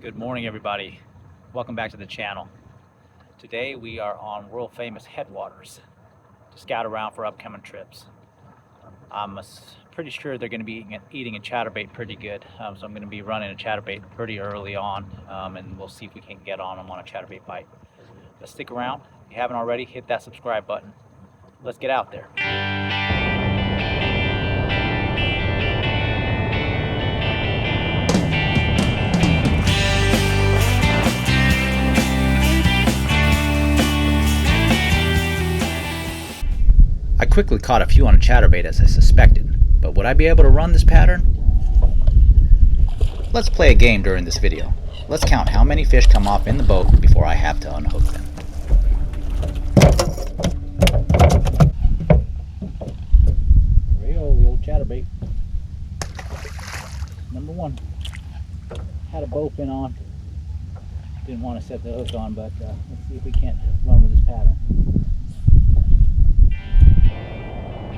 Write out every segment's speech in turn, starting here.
Good morning, everybody. Welcome back to the channel. Today we are on world famous Headwaters to scout around for upcoming trips. I'm pretty sure they're going to be eating a chatterbait pretty good, so I'm going to be running a chatterbait pretty early on, and we'll see if we can get on them on a chatterbait bite. But stick around. If you haven't already, hit that subscribe button. Let's get out there. I quickly caught a few on a chatterbait as I suspected, but would I be able to run this pattern? Let's play a game during this video. Let's count how many fish come off in the boat before I have to unhook them. There you go, the old chatterbait. Number one. Had a bowfin on. Didn't want to set the hook on, but let's see if we can't run with this pattern.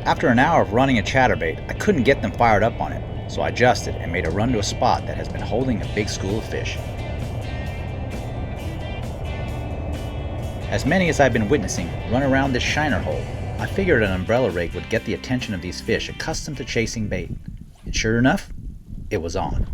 After an hour of running a chatterbait, I couldn't get them fired up on it, so I adjusted and made a run to a spot that has been holding a big school of fish. As many as I've been witnessing run around this shiner hole, I figured an umbrella rig would get the attention of these fish accustomed to chasing bait. And sure enough, it was on.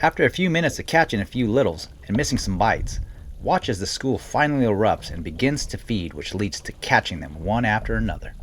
After a few minutes of catching a few littles and missing some bites, watch as the school finally erupts and begins to feed, which leads to catching them one after another.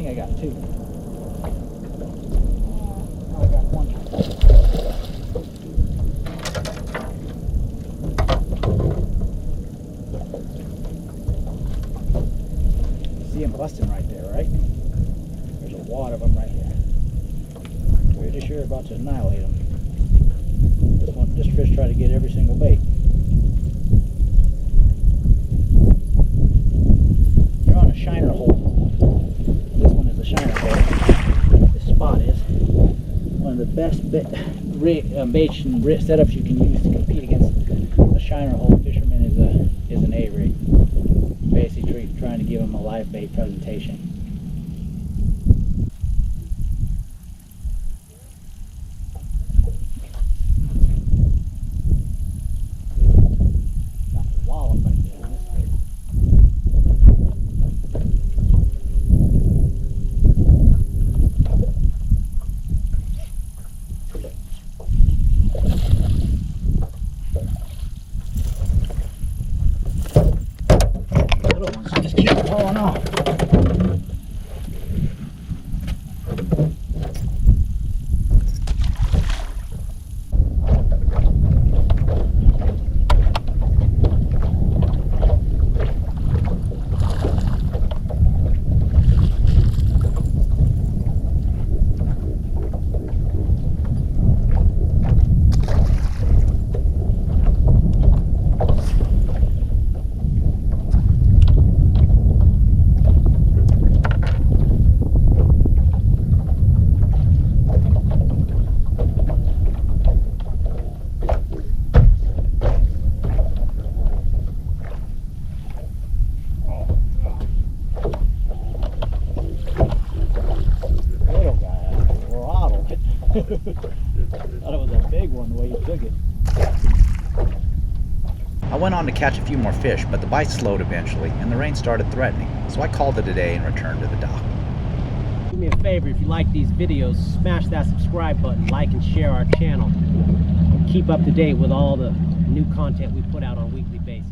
I got two. Oh, I got one. See them busting right there, right? There's a wad of them right here. Pretty sure about to annihilate them. This fish tried to get every single bait. You're on a shiner hole. Shiner hole. This spot is one of the best baits and setups you can use to compete against the shiner hole fisherman is an A-rig. Basically trying to give them a live bait presentation. Little ones just keep falling off. Thought it was a big one the way you took it. I went on to catch a few more fish, but the bite slowed eventually, and the rain started threatening, so I called it a day and returned to the dock. Do me a favor, if you like these videos, smash that subscribe button, like and share our channel. Keep up to date with all the new content we put out on a weekly basis.